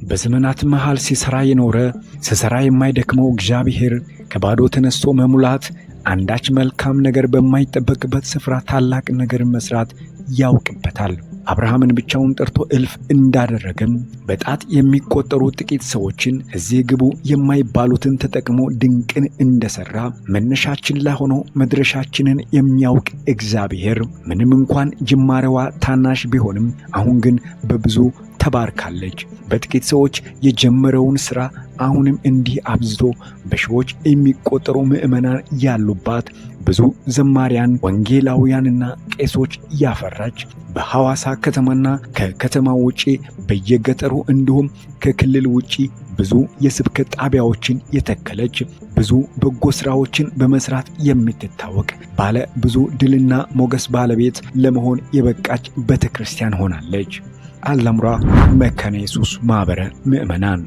በዘመናት መሃል ሲሰራ የኖረ ሲሰራ የማይደክመው እግዚአብሔር ከባዶ ተነስቶ መሙላት አንዳች መልካም ነገር በማይጠበቅበት ስፍራ ታላቅ ነገር መስራት ያውቅበታል። አብርሃምን ብቻውን ጠርቶ እልፍ እንዳደረገም በጣት የሚቆጠሩ ጥቂት ሰዎችን እዚህ ግቡ የማይባሉትን ተጠቅሞ ድንቅን እንደሰራ መነሻችን ላይ ሆኖ መድረሻችንን የሚያውቅ እግዚአብሔር ምንም እንኳን ጅማሬዋ ታናሽ ቢሆንም አሁን ግን በብዙ ተባርካለች። በጥቂት ሰዎች የጀመረውን ሥራ አሁንም እንዲህ አብዝቶ በሺዎች የሚቆጠሩ ምዕመናን ያሉባት ብዙ ዘማሪያን ወንጌላውያንና ቄሶች ያፈራች በሐዋሳ ከተማና ከከተማ ውጪ በየገጠሩ እንዲሁም ከክልል ውጪ ብዙ የስብከት ጣቢያዎችን የተከለች ብዙ በጎ ሥራዎችን በመስራት የምትታወቅ ባለ ብዙ ድልና ሞገስ ባለቤት ለመሆን የበቃች ቤተክርስቲያን ሆናለች። አላሙራ መካነ ኢየሱስ ማኅበረ ምዕመናን።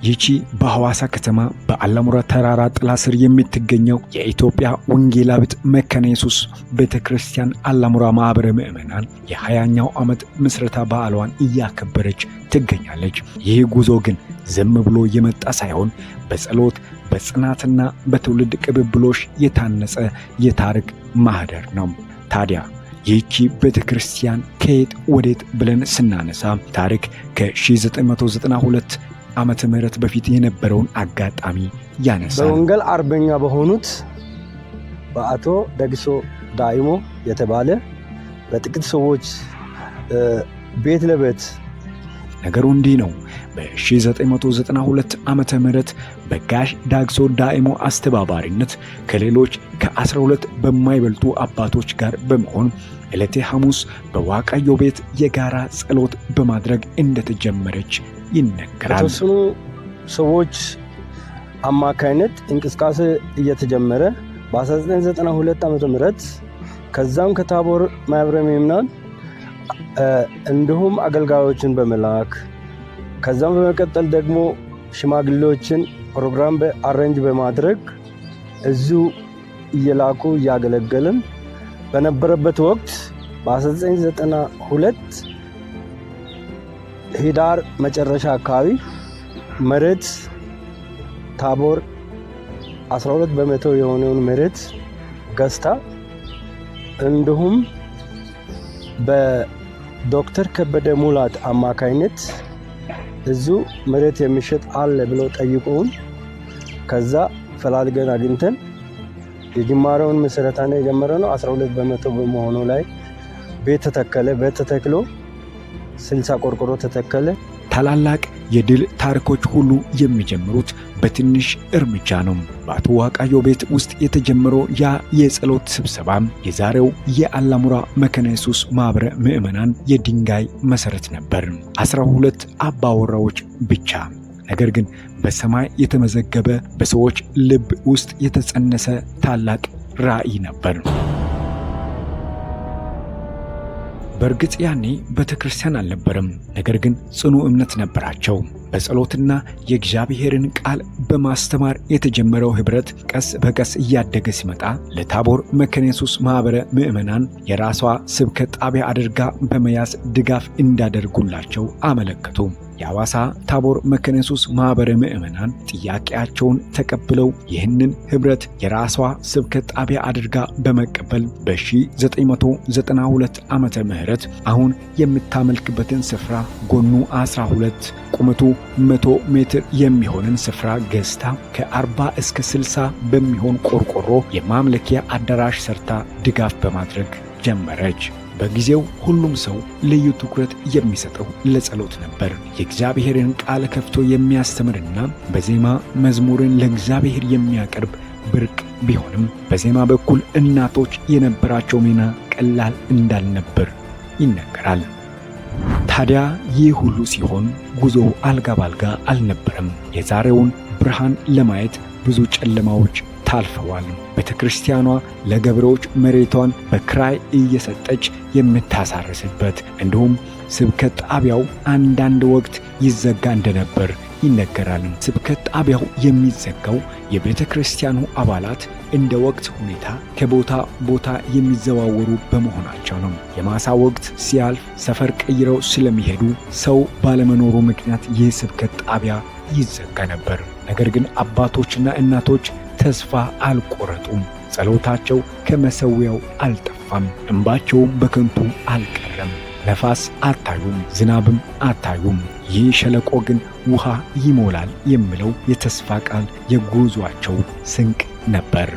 ይቺ በሐዋሳ ከተማ በአላሙራ ተራራ ጥላ ስር የምትገኘው የኢትዮጵያ ወንጌላዊት መካነ ኢየሱስ ቤተክርስቲያን አላሙራ ማኅበረ ምዕመናን የ20ኛው ዓመት ምስረታ በዓሏን እያከበረች ትገኛለች። ይህ ጉዞ ግን ዝም ብሎ የመጣ ሳይሆን በጸሎት በጽናትና በትውልድ ቅብብሎሽ የታነጸ የታሪክ ማህደር ነው። ታዲያ ይህቺ ቤተክርስቲያን ከየት ወዴት ብለን ስናነሳ ታሪክ ከ1992 ዓመተ ምህረት በፊት የነበረውን አጋጣሚ ያነሳል። በወንጌል አርበኛ በሆኑት በአቶ ደግሶ ዳይሞ የተባለ በጥቂት ሰዎች ቤት ለቤት ነገሩ እንዲህ ነው። በ1992 ዓመተ ምህረት በጋሽ ዳግሶ ዳይሞ አስተባባሪነት ከሌሎች ከ12 በማይበልጡ አባቶች ጋር በመሆን ዕለተ ሐሙስ በዋቃዮ ቤት የጋራ ጸሎት በማድረግ እንደተጀመረች ይነገራል። የተወሰኑ ሰዎች አማካይነት እንቅስቃሴ እየተጀመረ በ1992 ዓመተ ምህረት ከዛም ከታቦር ማኅበረ ምዕመናን እንዲሁም አገልጋዮችን በመላክ ከዛም በመቀጠል ደግሞ ሽማግሌዎችን ፕሮግራም አሬንጅ በማድረግ እዚሁ እየላኩ እያገለገልን በነበረበት ወቅት በ1992 ሂዳር መጨረሻ አካባቢ መሬት ታቦር 12 በመቶ የሆነውን መሬት ገዝታ እንዲሁም በዶክተር ከበደ ሙላት አማካይነት እዚሁ መሬት የሚሸጥ አለ ብለው ጠይቁን። ከዛ ፈላልገን አግኝተን የጅማሬውን መሰረታና የጀመረነው 12 በመቶ በመሆኑ ላይ ቤት ተተከለ። ቤት ተተክሎ 60 ቆርቆሮ ተተከለ። ታላላቅ የድል ታሪኮች ሁሉ የሚጀምሩት በትንሽ እርምጃ ነው። በአቶ ዋቃዮ ቤት ውስጥ የተጀመረው ያ የጸሎት ስብሰባም የዛሬው የአላሙራ መካነ ኢየሱስ ማኅበረ ምዕመናን የድንጋይ መሠረት ነበር። 12 አባወራዎች ብቻ። ነገር ግን በሰማይ የተመዘገበ በሰዎች ልብ ውስጥ የተጸነሰ ታላቅ ራዕይ ነበር። በእርግጥ ያኔ ቤተክርስቲያን አልነበረም። ነገር ግን ጽኑ እምነት ነበራቸው። በጸሎትና የእግዚአብሔርን ቃል በማስተማር የተጀመረው ኅብረት ቀስ በቀስ እያደገ ሲመጣ ለታቦር መካነ ኢየሱስ ማኅበረ ምዕመናን የራሷ ስብከት ጣቢያ አድርጋ በመያዝ ድጋፍ እንዳደርጉላቸው አመለከቱ። የሐዋሳ ታቦር መካነ ኢየሱስ ማኅበረ ምዕመናን ጥያቄያቸውን ተቀብለው ይህንን ኅብረት የራሷ ስብከት ጣቢያ አድርጋ በመቀበል በ1992 ዓመተ ምህረት አሁን የምታመልክበትን ስፍራ ጎኑ 12 ቁመቱ 100 ሜትር የሚሆንን ስፍራ ገዝታ ከ40 እስከ 60 በሚሆን ቆርቆሮ የማምለኪያ አዳራሽ ሰርታ ድጋፍ በማድረግ ጀመረች። በጊዜው ሁሉም ሰው ልዩ ትኩረት የሚሰጠው ለጸሎት ነበር። የእግዚአብሔርን ቃል ከፍቶ የሚያስተምርና በዜማ መዝሙርን ለእግዚአብሔር የሚያቀርብ ብርቅ ቢሆንም በዜማ በኩል እናቶች የነበራቸው ሚና ቀላል እንዳልነበር ይነገራል። ታዲያ ይህ ሁሉ ሲሆን ጉዞው አልጋ ባልጋ አልነበረም። የዛሬውን ብርሃን ለማየት ብዙ ጨለማዎች ታልፈዋል። ቤተክርስቲያኗ ለገበሬዎች መሬቷን በክራይ እየሰጠች የምታሳርስበት እንዲሁም ስብከት ጣቢያው አንዳንድ ወቅት ይዘጋ እንደነበር ይነገራል። ስብከት ጣቢያው የሚዘጋው የቤተ ክርስቲያኑ አባላት እንደ ወቅት ሁኔታ ከቦታ ቦታ የሚዘዋወሩ በመሆናቸው ነው። የማሳ ወቅት ሲያልፍ ሰፈር ቀይረው ስለሚሄዱ ሰው ባለመኖሩ ምክንያት ይህ ስብከት ጣቢያ ይዘጋ ነበር። ነገር ግን አባቶችና እናቶች ተስፋ አልቆረጡም። ጸሎታቸው ከመሰዊያው አልጠፋም። እንባቸውም በከንቱ አልቀረም። ነፋስ አታዩም፣ ዝናብም አታዩም፣ ይህ ሸለቆ ግን ውሃ ይሞላል የሚለው የተስፋ ቃል የጉዟቸው ስንቅ ነበር።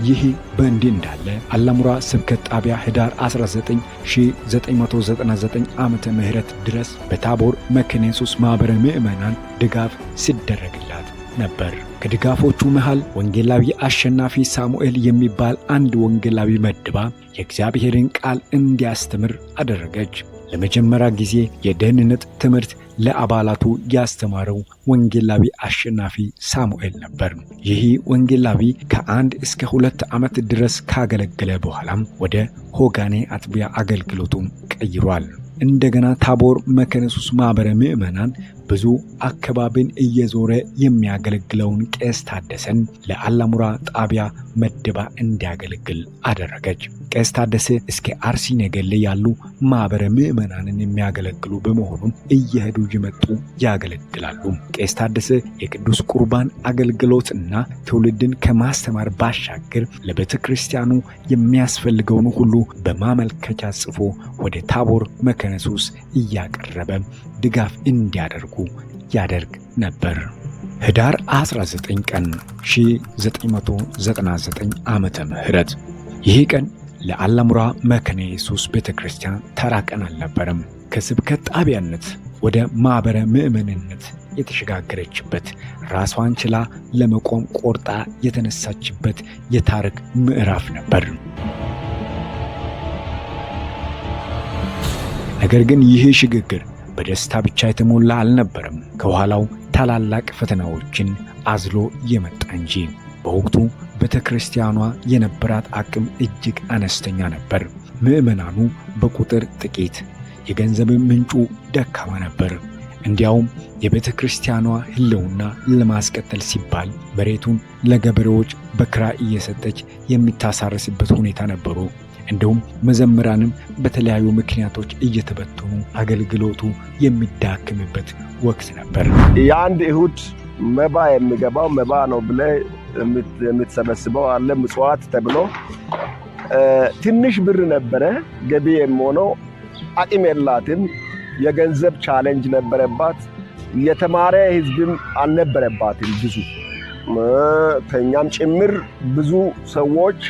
ይህ በእንዲህ እንዳለ አላሙራ ስብከት ጣቢያ ህዳር 1999 ዓመተ ምህረት ድረስ በታቦር መካነ ኢየሱስ ማኅበረ ምዕመናን ድጋፍ ሲደረግላት ነበር። ከድጋፎቹ መሃል ወንጌላዊ አሸናፊ ሳሙኤል የሚባል አንድ ወንጌላዊ መድባ የእግዚአብሔርን ቃል እንዲያስተምር አደረገች። ለመጀመሪያ ጊዜ የደህንነት ትምህርት ለአባላቱ ያስተማረው ወንጌላዊ አሸናፊ ሳሙኤል ነበር። ይህ ወንጌላዊ ከ1 እስከ 2 ዓመት ድረስ ካገለገለ በኋላም ወደ ሆጋኔ አጥቢያ አገልግሎቱን ቀይሯል። እንደገና ታቦር መካነ ኢየሱስ ማኅበረ ምዕመናን ብዙ አካባቢን እየዞረ የሚያገለግለውን ቄስ ታደሰን ለአላሙራ ጣቢያ መደባ እንዲያገለግል አደረገች። ቄስ ታደሰ እስከ አርሲ ነገሌ ያሉ ማኅበረ ምዕመናንን የሚያገለግሉ በመሆኑም እየሄዱ እየመጡ ያገለግላሉ። ቄስ ታደሰ የቅዱስ ቁርባን አገልግሎትና ትውልድን ከማስተማር ባሻገር ለቤተ ክርስቲያኑ የሚያስፈልገውን ሁሉ በማመልከቻ ጽፎ ወደ ታቦር መካነ ኢየሱስ እያቀረበ ድጋፍ እንዲያደርጉ ያደርግ ነበር። ህዳር 19 ቀን 1999 ዓመተ ምህረት ይህ ቀን ለአላሙራ መካነ ኢየሱስ ቤተክርስቲያን ተራ ቀን አልነበረም። ከስብከት ጣቢያነት ወደ ማኅበረ ምዕመንነት የተሸጋገረችበት፣ ራሷን ችላ ለመቆም ቆርጣ የተነሳችበት የታሪክ ምዕራፍ ነበር። ነገር ግን ይህ ሽግግር በደስታ ብቻ የተሞላ አልነበረም። ከኋላው ታላላቅ ፈተናዎችን አዝሎ የመጣ እንጂ። በወቅቱ ቤተ ክርስቲያኗ የነበራት አቅም እጅግ አነስተኛ ነበር። ምዕመናኑ በቁጥር ጥቂት፣ የገንዘብ ምንጩ ደካማ ነበር። እንዲያውም የቤተ ክርስቲያኗ ሕልውና ለማስቀጠል ሲባል መሬቱን ለገበሬዎች በክራይ እየሰጠች የሚታሳርስበት ሁኔታ ነበሩ። እንዲሁም መዘምራንም በተለያዩ ምክንያቶች እየተበተኑ አገልግሎቱ የሚዳክምበት ወቅት ነበር። የአንድ እሁድ መባ የሚገባው መባ ነው ብለህ የምትሰበስበው አለ ምጽዋት ተብሎ ትንሽ ብር ነበረ ገቢ የሚሆነው። አቅም የላትም። የገንዘብ ቻሌንጅ ነበረባት። የተማረ ህዝብም አልነበረባትም። ብዙ ከኛም ጭምር ብዙ ሰዎች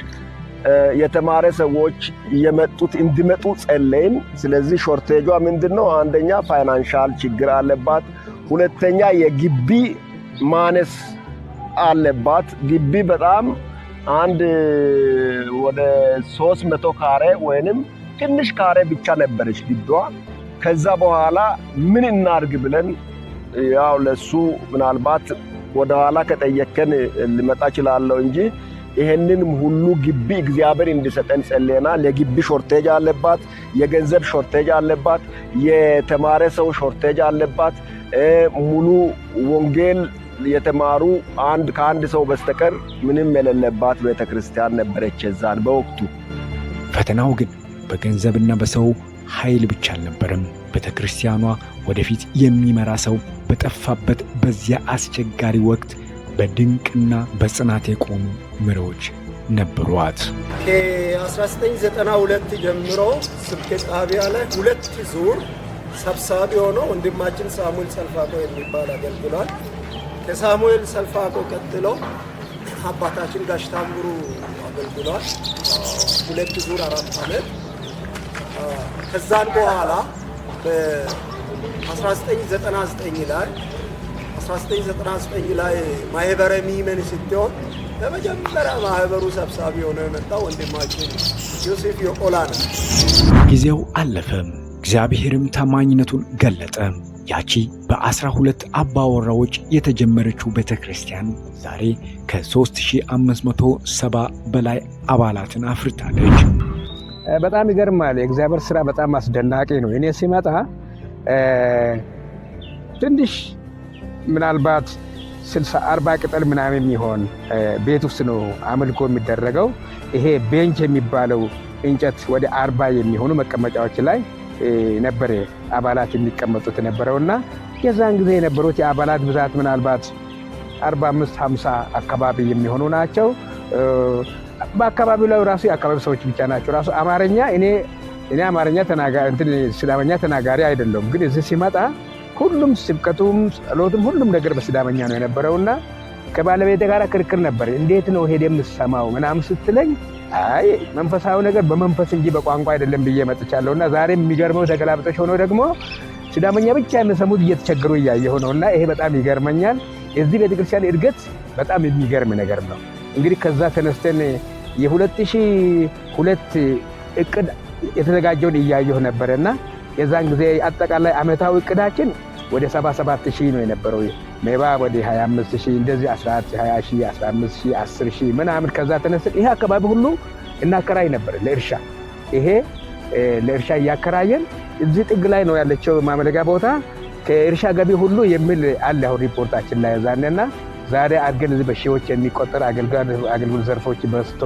የተማረ ሰዎች የመጡት እንዲመጡ ጸለይን። ስለዚህ ሾርቴጇ ምንድነው? አንደኛ ፋይናንሻል ችግር አለባት። ሁለተኛ የግቢ ማነስ አለባት። ግቢ በጣም አንድ ወደ 300 ካሬ ወይንም ትንሽ ካሬ ብቻ ነበረች ግቢዋ። ከዛ በኋላ ምን እናርግ ብለን ያው ለሱ ምናልባት ወደ ኋላ ከጠየከን ልመጣ እችላለሁ እንጂ ይሄንን ሁሉ ግቢ እግዚአብሔር እንዲሰጠን ጸልየናል። የግቢ ሾርቴጅ አለባት፣ የገንዘብ ሾርቴጅ አለባት፣ የተማረ ሰው ሾርቴጅ አለባት። ሙሉ ወንጌል የተማሩ ከአንድ ሰው በስተቀር ምንም የሌለባት ቤተክርስቲያን ነበረች የዛን በወቅቱ። ፈተናው ግን በገንዘብና በሰው ኃይል ብቻ አልነበረም። ቤተክርስቲያኗ ወደፊት የሚመራ ሰው በጠፋበት በዚያ አስቸጋሪ ወቅት በድንቅና በጽናት የቆሙ መሪዎች ነበሯት። ከ1992 ጀምሮ ስብከት ጣቢያ ላይ 2 ዙር ሰብሳቢ ሆኖ ወንድማችን ሳሙኤል ሰልፋቆ የሚባል አገልግሏል። ከሳሙኤል ሰልፋቆ ቀጥሎ አባታችን ጋሽ ታምሩ አገልግሏል 2 ዙር 4 ዓመት። ከዛን በኋላ በ1999 ላይ ማህበረ ምዕመን ስትሆን ለመጀመሪያ ማህበሩ ሰብሳቢ ሆኖ የመጣው ወንድማችን ዮሴፍ የቆላ ነው። ጊዜው አለፈ፣ እግዚአብሔርም ታማኝነቱን ገለጠ። ያቺ በ12 አባወራዎች የተጀመረችው ቤተክርስቲያን ዛሬ ከ3570 በላይ አባላትን አፍርታለች። በጣም ይገርማል። የእግዚአብሔር ስራ በጣም አስደናቂ ነው። እኔ ሲመጣ ትንሽ ምናልባት 60-40 ቅጠል ምናምን የሚሆን ቤት ውስጥ ነው አምልኮ የሚደረገው። ይሄ ቤንች የሚባለው እንጨት ወደ 40 የሚሆኑ መቀመጫዎች ላይ ነበር አባላት የሚቀመጡት የነበረውና የዛን ጊዜ የነበሩት የአባላት ብዛት ምናልባት 45-50 አካባቢ የሚሆኑ ናቸው። በአካባቢው ላይ ራሱ የአካባቢ ሰዎች ብቻ ናቸው። ራሱ አማርኛ እኔ አማርኛ ሲዳመኛ ተናጋሪ አይደለም፣ ግን እዚህ ሲመጣ ሁሉም ስብከቱም ጸሎቱም ሁሉም ነገር በሲዳመኛ ነው የነበረውና ከባለቤቴ ጋር ክርክር ነበር። እንዴት ነው ሄደ የምትሰማው ምናምን ስትለኝ አይ መንፈሳዊ ነገር በመንፈስ እንጂ በቋንቋ አይደለም ብዬ መጥቻለሁና ዛሬም የሚገርመው ተገላብጦች ሆኖ ደግሞ ሲዳመኛ ብቻ የሚሰሙት እየተቸገሩ እያየሁ ነውና ይሄ በጣም ይገርመኛል። የዚህ ቤተክርስቲያን እድገት በጣም የሚገርም ነገር ነው። እንግዲህ ከዛ ተነስተን የ2002 እቅድ የተዘጋጀውን እያየሁ ነበርና የዛን ጊዜ አጠቃላይ አመታዊ እቅዳችን ወደ 77,000 ነው የነበረው። ሜባ ወደ 25,000 እንደዚህ 11,000 20,000 15,000 10,000 ምናምን ከዛ ተነስተን ይሄ አካባቢ ሁሉ እናከራይ ነበር ለእርሻ። ይሄ ለእርሻ እያከራየን እዚህ ጥግ ላይ ነው ያለችው ማመለጋ ቦታ ከእርሻ ገቢ ሁሉ የሚል አለ አሁን ሪፖርታችን ላይ ያዛነና ዛሬ አድገን እዚህ በሺዎች የሚቆጠር አገልግሎት ዘርፎች በስቶ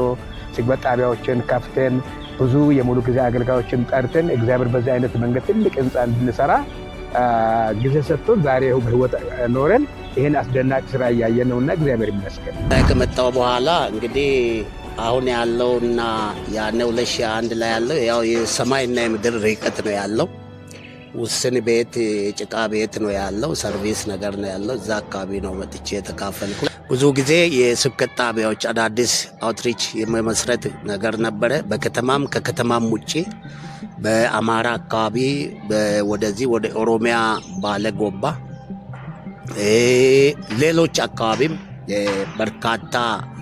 ስግበት ጣቢያዎችን ከፍተን ብዙ የሙሉ ጊዜ አገልጋዮችን ጠርተን እግዚአብሔር በዚህ አይነት መንገድ ትልቅ ህንፃ እንድንሰራ ጊዜ ሰጥቶን ዛሬ በህይወት ኖረን ይህን አስደናቂ ስራ እያየን ነውና እግዚአብሔር ይመስገን። ከመጣው በኋላ እንግዲህ አሁን ያለውና ያኔ 2001 ላይ ያለው ያው የሰማይና የምድር ርቀት ነው ያለው። ውስን ቤት የጭቃ ቤት ነው ያለው። ሰርቪስ ነገር ነው ያለው። እዛ አካባቢ ነው መጥቼ የተካፈልኩ። ብዙ ጊዜ የስብከት ጣቢያዎች አዳዲስ አውትሪች የመመስረት ነገር ነበረ። በከተማም ከከተማም ውጭ በአማራ አካባቢ ወደዚህ ወደ ኦሮሚያ ባለ ጎባ ሌሎች አካባቢም በርካታ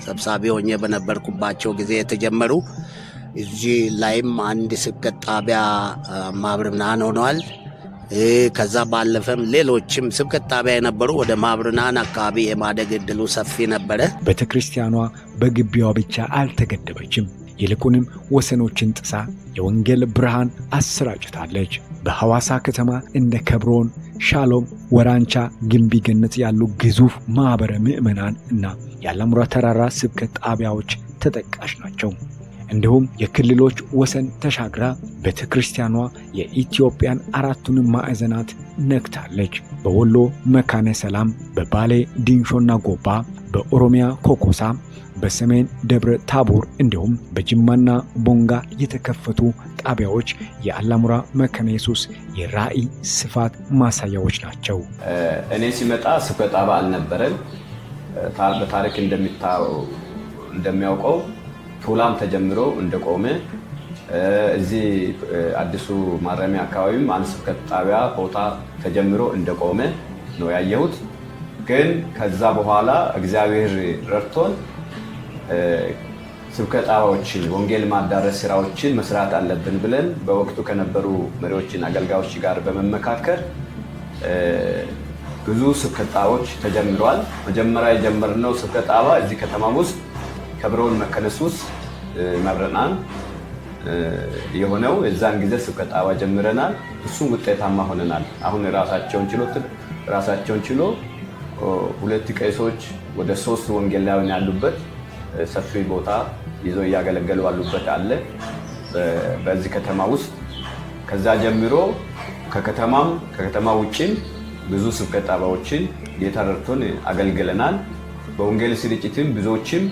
ሰብሳቢ ሆኜ በነበርኩባቸው ጊዜ የተጀመሩ እዚህ ላይም አንድ ስብከት ጣቢያ ማህበረ ምዕመናን ሆነዋል። ከዛ ባለፈም ሌሎችም ስብከት ጣቢያ የነበሩ ወደ ማህበረ ምዕመናን አካባቢ የማደግ እድሉ ሰፊ ነበረ። ቤተክርስቲያኗ በግቢዋ ብቻ አልተገደበችም። ይልቁንም ወሰኖችን ጥሳ የወንጌል ብርሃን አሰራጭታለች። በሐዋሳ ከተማ እንደ ከብሮን፣ ሻሎም፣ ወራንቻ፣ ግንቢ ገነት ያሉ ግዙፍ ማህበረ ምዕመናን እና የአላሙራ ተራራ ስብከት ጣቢያዎች ተጠቃሽ ናቸው። እንዲሁም የክልሎች ወሰን ተሻግራ ቤተክርስቲያኗ የኢትዮጵያን አራቱንም ማዕዘናት ነክታለች። በወሎ መካነ ሰላም፣ በባሌ ዲንሾና ጎባ፣ በኦሮሚያ ኮኮሳ፣ በሰሜን ደብረ ታቦር እንዲሁም በጅማና ቦንጋ የተከፈቱ ጣቢያዎች የአላሙራ መካነ ኢየሱስ የራእይ ስፋት ማሳያዎች ናቸው። እኔ ሲመጣ ስብከት ጣቢያ አልነበረም። በታሪክ እንደሚያውቀው ቱላም ተጀምሮ እንደቆመ እዚህ አዲሱ ማረሚያ አካባቢም አንድ ስብከት ጣቢያ ቦታ ተጀምሮ እንደቆመ ነው ያየሁት። ግን ከዛ በኋላ እግዚአብሔር ረድቶን ስብከት ጣቢያዎችን ወንጌል ማዳረስ ስራዎችን መስራት አለብን ብለን በወቅቱ ከነበሩ መሪዎችን አገልጋዮች ጋር በመመካከር ብዙ ስብከት ጣቢያዎች ተጀምረዋል። መጀመሪያ የጀመርነው ስብከት ጣቢያ እዚህ ከተማ ውስጥ ከብሮን መካነ ኢየሱስ ማህበረ ምዕመናን የሆነው የዛን ጊዜ ስብከት ጣቢያ ጀምረናል። እሱም ውጤታማ ሆነናል። አሁን ራሳቸውን ችሎ 2 ቄሶች ወደ 3 ወንጌላውያን ያሉበት ሰፊ ቦታ ይዘው እያገለገሉ ያሉበት አለ በዚህ ከተማ ውስጥ። ከዛ ጀምሮ ከከተማ ውጭም ብዙ ስብከት ጣቢያዎችን ጌታ ረድቶን አገልግለናል። በወንጌል ስርጭትም ብዙዎችም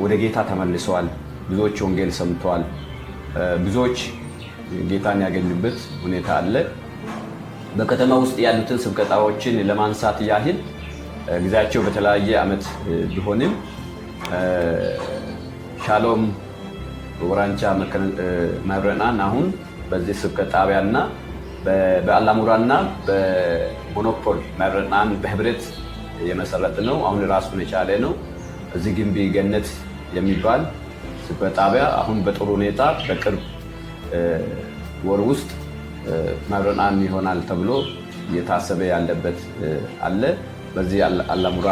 ወደ ጌታ ተመልሰዋል። ብዙዎች ወንጌል ሰምተዋል። ብዙዎች ጌታን ያገኙበት ሁኔታ አለ። በከተማ ውስጥ ያሉትን ስብከት ጣቢያዎችን ለማንሳት ያህል ጊዜያቸው በተለያየ ዓመት ቢሆንም ሻሎም፣ ወራንቻ ማህበረ ምዕመናን አሁን በዚህ ስብከት ጣቢያና በአላሙራና በሞኖፖል ማህበረ ምዕመናን በህብረት የመሰረት ነው። አሁን ራሱን የቻለ ነው። እዚህ ግንቢ ገነት የሚባል ስብከት ጣቢያ አሁን በጥሩ ሁኔታ በቅርብ ወር ውስጥ ማህበረ ምዕመናን ይሆናል ተብሎ እየታሰበ ያለበት አለ። በዚህ አላሙራ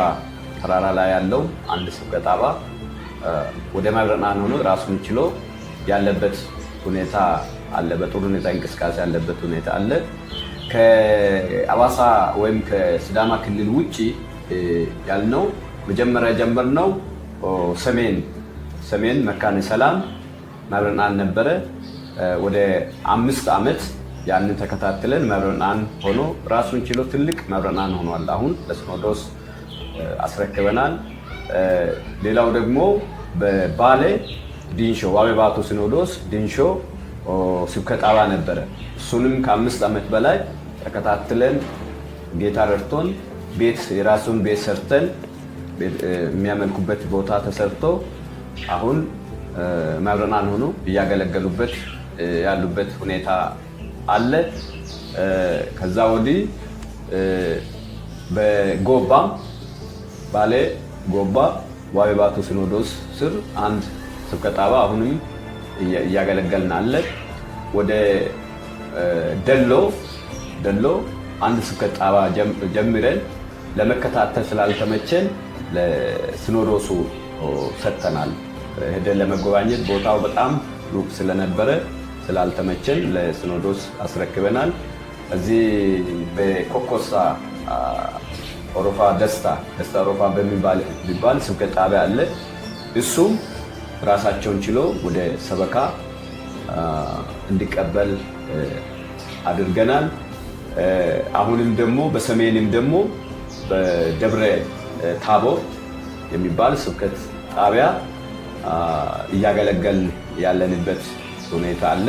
ተራራ ላይ ያለው አንድ ስብከት ጣቢያ ወደ ማህበረ ምዕመናን ሆኖ ራሱን ችሎ ያለበት ሁኔታ አለ። በጥሩ ሁኔታ እንቅስቃሴ ያለበት ሁኔታ አለ። ከአዋሳ ወይም ከሲዳማ ክልል ውጪ ያልነው መጀመሪያ ጀመርነው ሰሜን መካነ ሰላም መብረናን ነበረ። ወደ 5 ዓመት ያንን ተከታትለን መብረናን ሆኖ ራሱን ችሎ ትልቅ መብረናን ሆኗል። አሁን ለሲኖዶስ አስረክበናል። ሌላው ደግሞ በባሌ ዲንሾ ዋቤ ባቱ ሲኖዶስ ዲንሾ ስብከተ ጣባ ነበረ። እሱንም ከ5 ዓመት በላይ ተከታትለን ጌታ ረድቶን የራሱን ቤት ሰርተን የሚያመልኩበት ቦታ ተሰርቶ አሁን መብረናን ሆኖ እያገለገሉበት ያሉበት ሁኔታ አለ። ከዛ ወዲህ በጎባ ባሌ ጎባ ዋቤ ባቱ ሲኖዶስ ስር አንድ ስብከተ ጣባ አሁንም እያገለገልን አለ። ወደ ደሎ አንድ ስብከተ ጣባ ጀምረን ለመከታተል ስላልተመቸን ለሲኖዶሱ ሰጥተናል። ሄደን ለመጎባኘት ቦታው በጣም ሩቅ ስለነበረ ስላልተመቸን ለሲኖዶስ አስረክበናል። እዚህ በኮኮሳ ኦሮፋ ደስታ ኦሮፋ በሚባል ስብከተ ጣባ አለ። እሱም ራሳቸውን ችሎ ወደ ሰበካ እንዲቀበል አድርገናል። አሁንም ደግሞ በሰሜንም ደግሞ በደብረ ታቦር የሚባል ስብከተ ጣቢያ እያገለገል ያለንበት ሁኔታ አለ።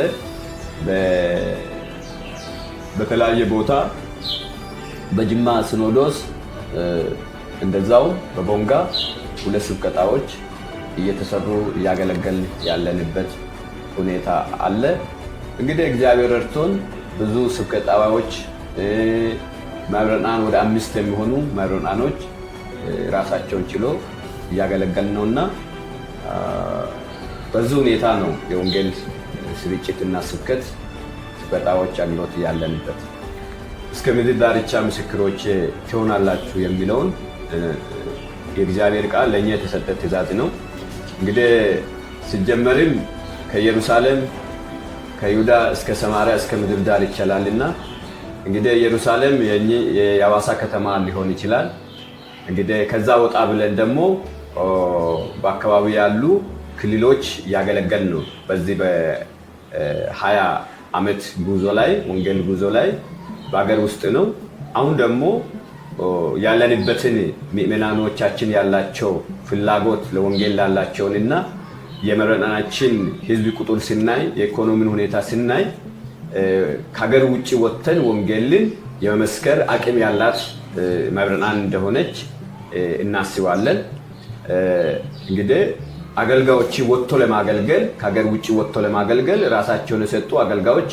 በተለያየ ቦታ በጅማ ሲኖዶስ እንደዛው በቦንጋ 2 ስብከተ ጣቢያዎች እየተሰሩ እያገለገል ያለንበት ሁኔታ አለ። እንግዲህ እግዚአብሔር ረድቶን ብዙ ስብከተ ጣቢያዎች መብረናን ወደ 5 የሚሆኑ መብረናኖች ራሳቸውን ችሎ እያገለገልን ነውና በዚህ ሁኔታ ነው የወንጌል ስርጭትና ስብከተ ጣቢያዎች አገልግሎት ያለንበት። እስከ ምድር ዳርቻ ምስክሮች ትሆናላችሁ የሚለውን የእግዚአብሔር ቃል ለእኛ የተሰጠ ትእዛዝ ነው። እንግዲህ ሲጀመርም ከኢየሩሳሌም ከይሁዳ እስከ ሰማርያ እስከ ምድር ዳር ይቻላልና እንግዲህ ኢየሩሳሌም የሐዋሳ ከተማ ሊሆን ይችላል። እንግዲህ ከዛ ወጣ ብለን ደግሞ በአካባቢ ያሉ ክልሎች ያገለገል ነው። በዚህ በ20 ዓመት ጉዞ ላይ ወንጌል ጉዞ ላይ በአገር ውስጥ ነው። አሁን ደግሞ ያለንበትን ምእመናኖቻችን ያላቸው ፍላጎት ለወንጌል ላላቸውንና የመብረናናችን ሕዝብ ቁጥር ስናይ የኢኮኖሚን ሁኔታ ስናይ ከሀገር ውጭ ወጥተን ወንጌልን የመመስከር አቅም ያላት መብረናን እንደሆነች እናስባለን። እንግዲህ አገልጋዮች ወጥቶ ለማገልገል ከሀገር ውጭ ወጥቶ ለማገልገል ራሳቸውን የሰጡ አገልጋዮች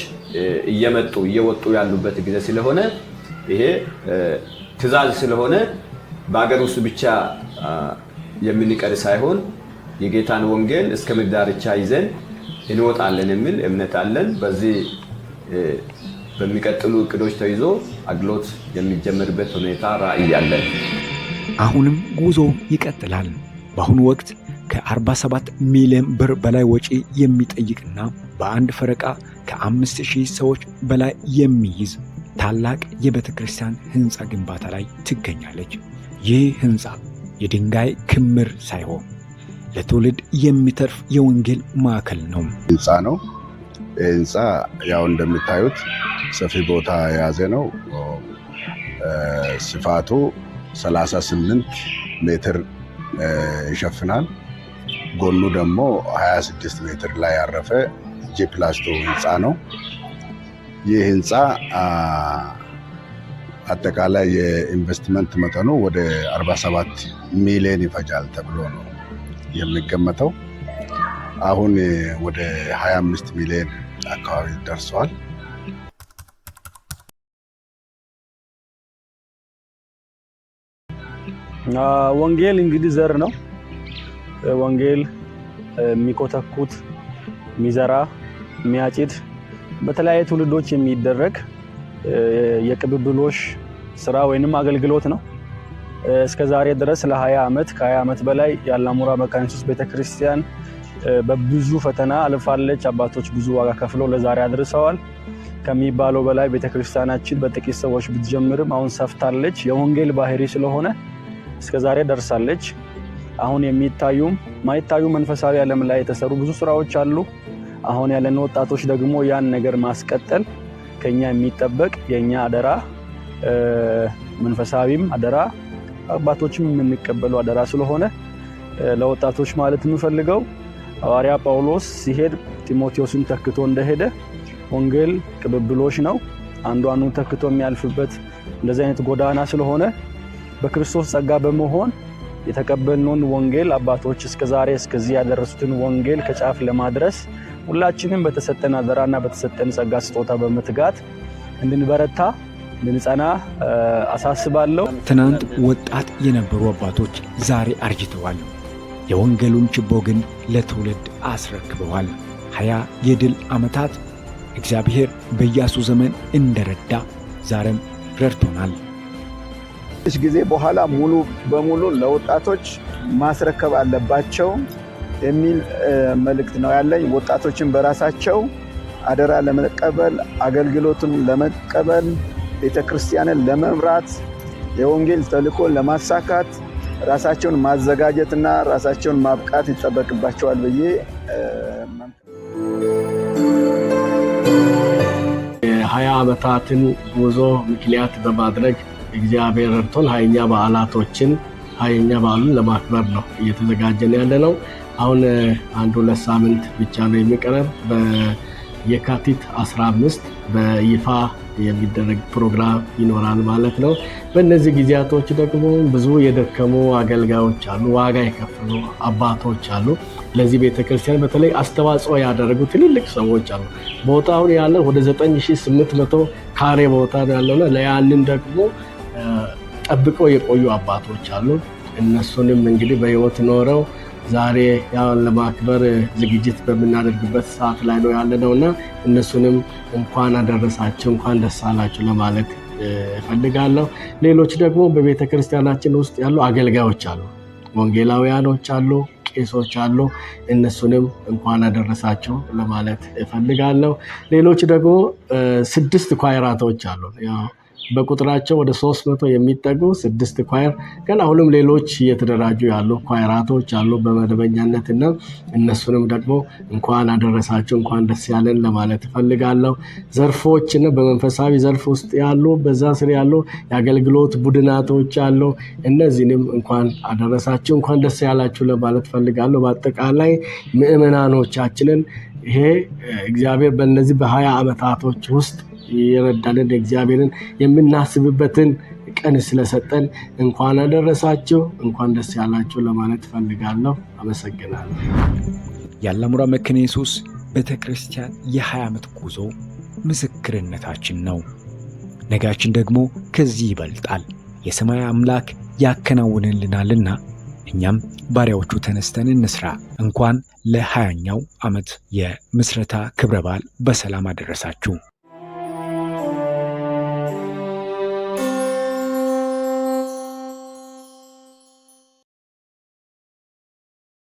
እየወጡ ያሉበት ጊዜ ስለሆነ ይሄ ትእዛዝ ስለሆነ በሀገር ውስጥ ብቻ የምንቀር ሳይሆን የጌታን ወንጌል እስከ ምድር ዳርቻ ይዘን እንወጣለን የሚል እምነት አለን። በዚህ በሚቀጥሉ እቅዶች ተይዞ አገልግሎት የሚጀመርበት ሁኔታ ራዕይ አለን። አሁንም ጉዞ ይቀጥላል። በአሁኑ ወቅት ከ47 ሚሊዮን ብር በላይ ወጪ የሚጠይቅና በአንድ ፈረቃ ከ5000 ሰዎች በላይ የሚይዝ ታላቅ የቤተ ክርስቲያን ሕንፃ ግንባታ ላይ ትገኛለች። ይህ ሕንፃ የድንጋይ ክምር ሳይሆን ለትውልድ የሚተርፍ የወንጌል ማዕከል ነው። ሕንፃ ነው። ሕንፃ ያው እንደምታዩት ሰፊ ቦታ የያዘ ነው። ስፋቱ 38 ሜትር ይሸፍናል። ጎኑ ደግሞ 26 ሜትር ላይ ያረፈ ጂፕላስቶ ሕንፃ ነው። ይህ ሕንፃ አጠቃላይ የኢንቨስትመንት መጠኑ ወደ 47 ሚሊዮን ይፈጃል ተብሎ ነው የሚገመተው። አሁን ወደ 25 ሚሊዮን አካባቢ ደርሷል። ወንጌል እንግዲህ ዘር ነው። ወንጌል የሚኮተኩት፣ የሚዘራ፣ የሚያጭድ በተለያየ ትውልዶች የሚደረግ የቅብብሎሽ ስራ ወይንም አገልግሎት ነው። እስከ ዛሬ ድረስ ለ20 ዓመት ከ20 ዓመት በላይ የአላሙራ መካነ ኢየሱስ ቤተክርስቲያን በብዙ ፈተና አልፋለች። አባቶች ብዙ ዋጋ ከፍለው ለዛሬ አድርሰዋል። ከሚባለው በላይ ቤተክርስቲያናችን በጥቂት ሰዎች ብትጀምርም አሁን ሰፍታለች። የወንጌል ባህሪ ስለሆነ እስከዛሬ ደርሳለች። አሁን የሚታዩም ማይታዩ መንፈሳዊ ዓለም ላይ የተሰሩ ብዙ ስራዎች አሉ። አሁን ያለን ወጣቶች ደግሞ ያን ነገር ማስቀጠል ከኛ የሚጠበቅ የኛ አደራ፣ መንፈሳዊም አደራ አባቶችም የምንቀበለው አደራ ስለሆነ ለወጣቶች ማለት የምፈልገው ሐዋርያ ጳውሎስ ሲሄድ ጢሞቴዎስን ተክቶ እንደሄደ ወንጌል ቅብብሎሽ ነው። አንዱ አንዱን ተክቶ የሚያልፍበት እንደዚህ አይነት ጎዳና ስለሆነ በክርስቶስ ጸጋ በመሆን የተቀበልነውን ወንጌል አባቶች እስከዛሬ እስከዚህ ያደረሱትን ወንጌል ከጫፍ ለማድረስ ሁላችንም በተሰጠን አደራና በተሰጠን ጸጋ ስጦታ በመትጋት እንድንበረታ እንድንጸና አሳስባለሁ። ትናንት ወጣት የነበሩ አባቶች ዛሬ አርጅተዋል። የወንጌሉን ችቦ ግን ለትውልድ አስረክበዋል። 20 የድል ዓመታት እግዚአብሔር በኢያሱ ዘመን እንደረዳ ዛሬም ረድቶናል። ትንሽ ጊዜ በኋላ ሙሉ በሙሉ ለወጣቶች ማስረከብ አለባቸው የሚል መልእክት ነው ያለኝ። ወጣቶችን በራሳቸው አደራ ለመቀበል፣ አገልግሎቱን ለመቀበል፣ ቤተክርስቲያንን ለመምራት፣ የወንጌል ተልእኮን ለማሳካት ራሳቸውን ማዘጋጀትና ራሳቸውን ማብቃት ይጠበቅባቸዋል ብዬ የ20 ዓመታትን ጉዞ ምክንያት በማድረግ እግዚአብሔር ረድቶን 20ኛ በዓላቶችን 20ኛ በዓሉን ለማክበር ነው እየተዘጋጀን ያለ ነው። አሁን 1-2 ሳምንት ብቻ ነው የሚቀረን። በየካቲት 15 በይፋ የሚደረግ ፕሮግራም ይኖራል ማለት ነው። በእነዚህ ጊዜያቶች ደግሞ ብዙ የደከሙ አገልጋዮች አሉ፣ ዋጋ የከፈሉ አባቶች አሉ። ለዚህ ቤተክርስቲያን በተለይ አስተዋጽኦ ያደረጉ ትልልቅ ሰዎች አሉ። ቦታውን ያለው ወደ 9800 ካሬ ቦታ ያለውና ለያንን ደግሞ ጠብቀው የቆዩ አባቶች አሉ። እነሱንም እንግዲህ በህይወት ኖረው ዛሬ ያን ለማክበር ዝግጅት በምናደርግበት ሰዓት ላይ ነው ያለነውና እነሱንም እንኳን አደረሳችሁ እንኳን ደስ አላችሁ ለማለት እፈልጋለሁ። ሌሎች ደግሞ በቤተክርስቲያናችን ውስጥ ያሉ አገልጋዮች አሉ፣ ወንጌላውያኖች አሉ፣ ቄሶች አሉ። እነሱንም እንኳን አደረሳችሁ ለማለት እፈልጋለሁ። ሌሎች ደግሞ 6 ኳይራቶች አሉ። በቁጥራቸው ወደ 300 የሚጠጉ 6 ኳየር ግን አሁንም ሌሎች እየተደራጁ ያሉ ኳየራቶች አሉ በመደበኛነትና እነሱንም ደግሞ እንኳን አደረሳችሁ እንኳን ደስ ያለን ለማለት እፈልጋለሁ። ዘርፎችና በመንፈሳዊ ዘርፍ ውስጥ ያሉ በዛ ስር ያሉ የአገልግሎት ቡድናቶች አሉ። እነዚህንም እንኳን አደረሳችሁ እንኳን ደስ ያላችሁ ለማለት እፈልጋለሁ። በአጠቃላይ ምእመናኖቻችንን ይሄ እግዚአብሔር በእነዚህ በ20 ዓመታቶች ውስጥ የረዳንን እግዚአብሔርን የምናስብበትን ቀን ስለሰጠን እንኳን አደረሳችሁ እንኳን ደስ ያላችሁ ለማለት ፈልጋለሁ። አመሰግናለሁ። የአላሙራ መካነ ኢየሱስ ቤተክርስቲያን የ20 ዓመት ጉዞ ምስክርነታችን ነው። ነጋችን ደግሞ ከዚህ ይበልጣል። የሰማይ አምላክ ያከናውንልናልና እኛም ባሪያዎቹ ተነስተን እንስራ። እንኳን ለ20ኛው ዓመት የምስረታ ክብረ በዓል በሰላም አደረሳችሁ።